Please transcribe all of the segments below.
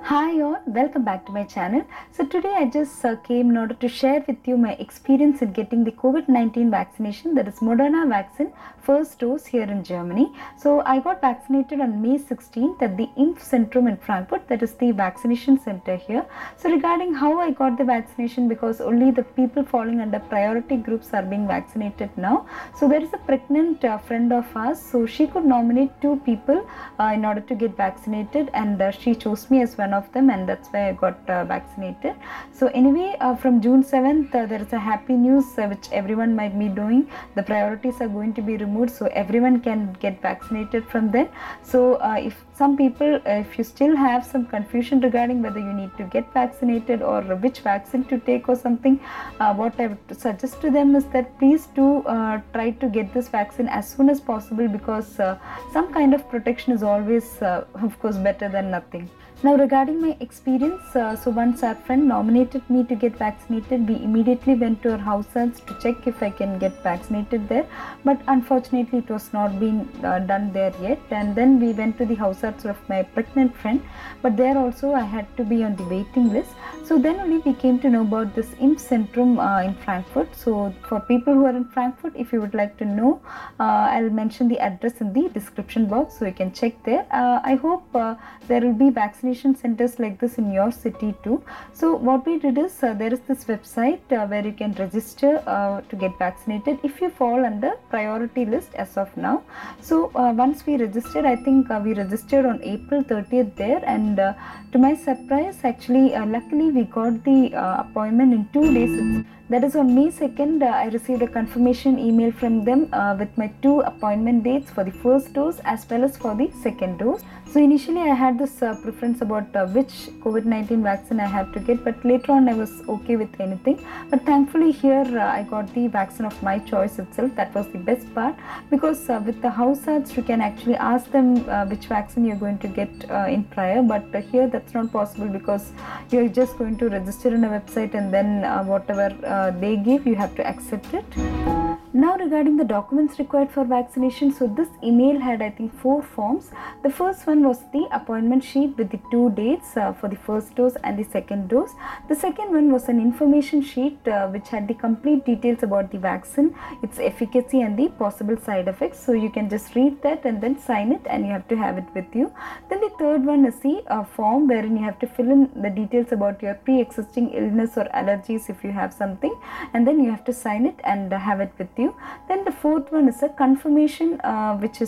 Hi all, welcome back to my channel. So today I just came in order to share with you my experience in getting the COVID-19 vaccination, that is Moderna vaccine first dose here in Germany. So I got vaccinated on May 16th at the Impfzentrum in Frankfurt, that is the vaccination center here. So regarding how I got the vaccination, because only the people falling under priority groups are being vaccinated now. So there is a pregnant friend of ours, so she could nominate two people in order to get vaccinated, and she chose me as one of them, and that's why I got vaccinated. So anyway, from June 7th there is a happy news which everyone might be doing. The priorities are going to be removed, so everyone can get vaccinated from then. So if some people, if you still have some confusion regarding whether you need to get vaccinated or which vaccine to take or something, what I would suggest to them is that please do try to get this vaccine as soon as possible, because some kind of protection is always of course better than nothing. Now regarding my experience, so once our friend nominated me to get vaccinated, we immediately went to our households to check if I can get vaccinated there, but unfortunately it was not being done there yet. And then we went to the households of my pregnant friend, but there also I had to be on the waiting list. So then only we came to know about this Impfzentrum in Frankfurt. So for people who are in Frankfurt, if you would like to know, I'll mention the address in the description box so you can check there. I hope there will be vaccination centers like this in your city too. So what we did is there is this website where you can register to get vaccinated if you fall under priority list as of now. So once we registered, I think we registered on April 30th there, and to my surprise, actually luckily we got the appointment in 2 days. That is on May 2nd, I received a confirmation email from them with my 2 appointment dates for the first dose as well as for the second dose. So initially I had this preference about which COVID-19 vaccine I have to get, but later on I was okay with anything. But thankfully here I got the vaccine of my choice itself. That was the best part, because with the households you can actually ask them which vaccine you're going to get in prior, but here that's not possible, because you're just going to register on a website and then whatever they give, you have to accept it. Now regarding the documents required for vaccination, so this email had I think 4 forms. The first one was the appointment sheet with the 2 dates for the first dose and the second dose. The second one was an information sheet which had the complete details about the vaccine, its efficacy and the possible side effects. So you can just read that and then sign it, and you have to have it with you. Then the third one is the form wherein you have to fill in the details about your pre-existing illness or allergies if you have something, and then you have to sign it and have it with you. Then the fourth one is a confirmation which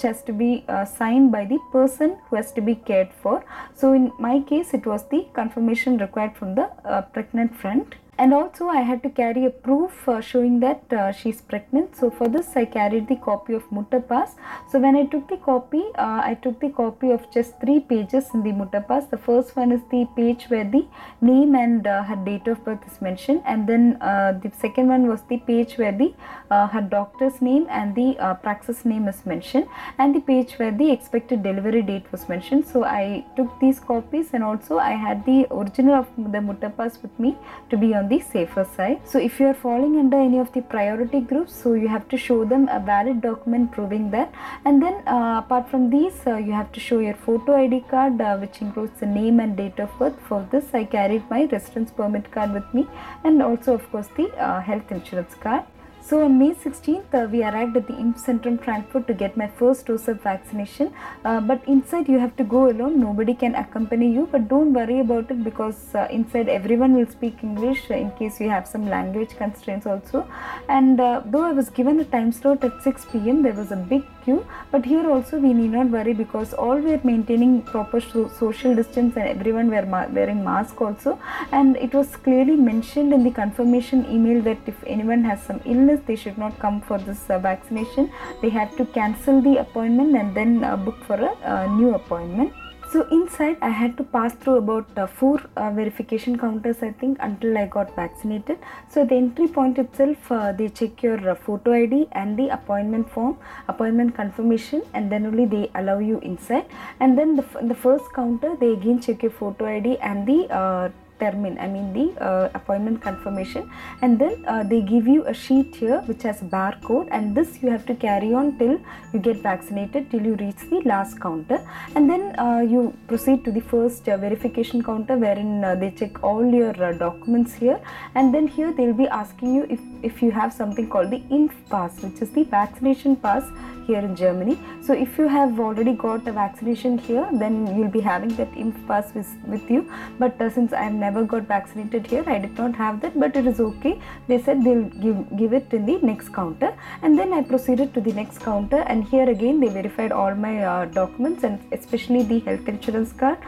has to be signed by the person who has to be cared for. So in my case it was the confirmation required from the pregnant friend. And also I had to carry a proof showing that she is pregnant. So for this I carried the copy of Mutta Pass. So when I took the copy, I took the copy of just 3 pages in the Mutta Pass. The first one is the page where the name and her date of birth is mentioned, and then the second one was the page where the her doctor's name and the praxis name is mentioned, and the page where the expected delivery date was mentioned. So I took these copies, and also I had the original of the Mutta Pass with me to be on the safer side. So if you are falling under any of the priority groups, so you have to show them a valid document proving that. And then apart from these, you have to show your photo ID card which includes the name and date of birth. For this I carried my residence permit card with me, and also of course the health insurance card. So on May 16th, we arrived at the Impfzentrum Frankfurt to get my first dose of vaccination. But inside you have to go alone, nobody can accompany you. But don't worry about it, because inside everyone will speak English in case you have some language constraints also. And though I was given a time slot at 6 p.m, there was a big queue. But here also we need not worry, because all were maintaining proper social distance and everyone were wearing mask also. And it was clearly mentioned in the confirmation email that if anyone has some illness, they should not come for this vaccination. They have to cancel the appointment and then book for a new appointment. So inside I had to pass through about 4 verification counters, I think, until I got vaccinated. So at the entry point itself, they check your photo ID and the appointment form, appointment confirmation, and then only they allow you inside. And then the first counter, they again check your photo ID and the termin, I mean the appointment confirmation, and then they give you a sheet here which has a barcode, and this you have to carry on till you get vaccinated, till you reach the last counter, and then you proceed to the first verification counter, wherein they check all your documents here, and then here they will be asking you if you have something called the Impf pass, which is the vaccination pass here in Germany. So if you have already got a vaccination here, then you will be having that Impf pass with you, but since I have never got vaccinated here, I did not have that, but it is okay. They said they will give it in the next counter, and then I proceeded to the next counter, and here again they verified all my documents, and especially the health insurance card,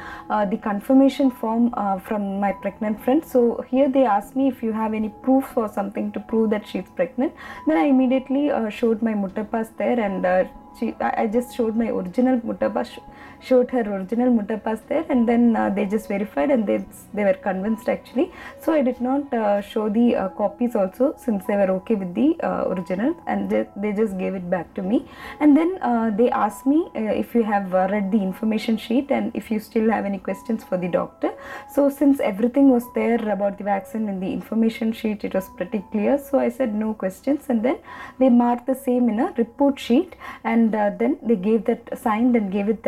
the confirmation form from my pregnant friend. So here they asked me if you have any proof or something to prove that she's pregnant. Then I immediately showed my Mutta pass there, and I just showed my original Mutta pass, showed her original Mutta pass there, and then they just verified, and they were convinced actually. So I did not show the copies also, since they were okay with the original, and they just gave it back to me. And then they asked me if you have read the information sheet and if you still have any questions for the doctor. So since everything was there about the vaccine in the information sheet, it was pretty clear, so I said no questions, and then they marked the same in a report sheet, and then they gave that, signed and gave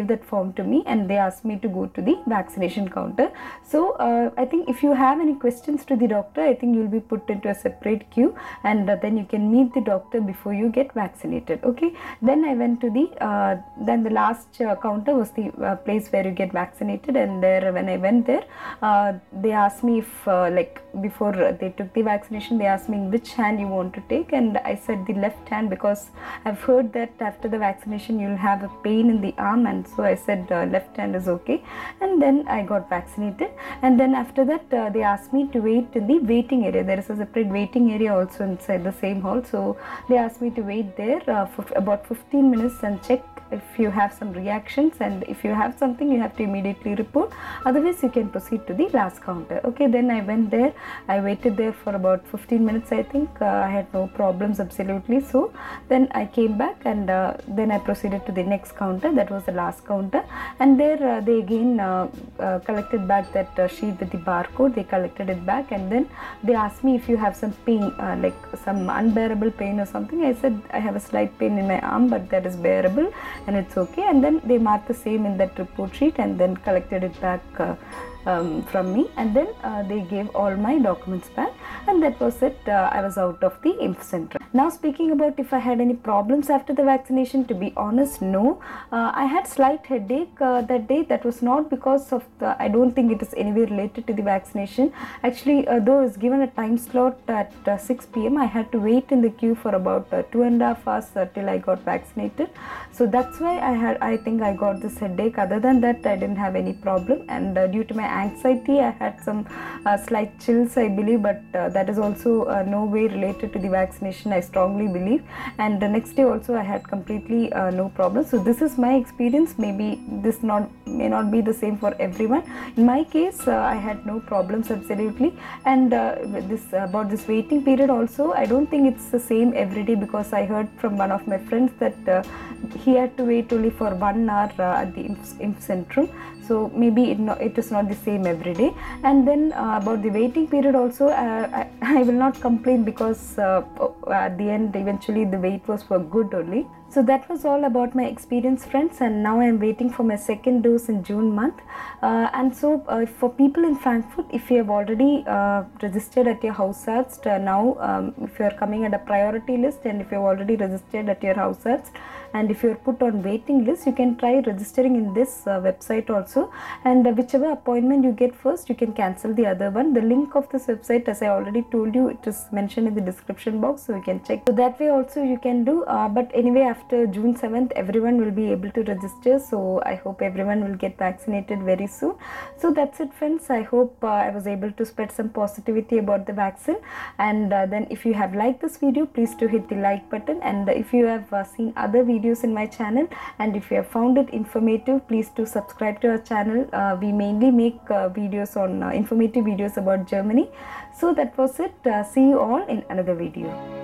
that form to me, and they asked me to go to the vaccination counter. So I think if you have any questions to the doctor, I think you'll be put into a separate queue, and then you can meet the doctor before you get vaccinated. Okay, then I went to the then the last counter was the place where you get vaccinated, and there when I went there, they asked me if like before they took the vaccination, they asked me in which hand you want to take, and I said the left hand, because I've heard that after the vaccination you'll have a pain in the arm, and so I said left hand is okay, and then I got vaccinated. And then after that they asked me to wait in the waiting area. There is a separate waiting area also inside the same hall, so they asked me to wait there for about 15 minutes and check if you have some reactions, and if you have something you have to immediately report, otherwise you can proceed to the last counter. Okay, then I went there, I waited there for about 15 minutes, I think. I had no problems absolutely. So then I came back, and then I proceeded to the next counter, that was the last counter, and there they again collected back that sheet with the barcode. They collected it back, and then they asked me if you have some pain, like some unbearable pain or something. I said I have a slight pain in my arm, but that is bearable and it's okay. And then they marked the same in that report sheet, and then collected it back from me, and then they gave all my documents back, and that was it. I was out of the Impfzentrum. Now, speaking about if I had any problems after the vaccination, to be honest, no. I had slight headache that day. That was not because of the, I don't think it is anyway related to the vaccination. Actually, though I was given a time slot at 6 p.m, I had to wait in the queue for about 2.5 hours till I got vaccinated. So that's why I think I got this headache. Other than that, I didn't have any problem, and due to my anxiety, I had some slight chills, I believe, but that is also no way related to the vaccination, I strongly believe. And the next day also I had completely no problem. So this is my experience. Maybe this may not be the same for everyone. In my case, I had no problems absolutely. And about this waiting period also, I don't think it's the same every day, because I heard from one of my friends that he had to wait only for 1 hour at the Impfzentrum. So maybe it is not the same every day. And then about the waiting period also, I will not complain, because at the end eventually the wait was for good only. So that was all about my experience, friends, and now I am waiting for my second dose in June month. And so for people in Frankfurt, if you have already registered at your Hausarzt, now if you are coming at a priority list, and if you have already registered at your Hausarzt, and if you are put on waiting list, you can try registering in this website also, and whichever appointment you get first, you can cancel the other one. The link of this website, as I already told you, it is mentioned in the description box, so you can check. So that way also you can do, but anyway, after June 7th, everyone will be able to register, so I hope everyone will get vaccinated very soon. So that's it, friends. I hope I was able to spread some positivity about the vaccine. And then if you have liked this video, please do hit the like button, and if you have seen other videos in my channel, and if you have found it informative, please do subscribe to our channel. We mainly make videos on informative videos about Germany. So that was it. See you all in another video.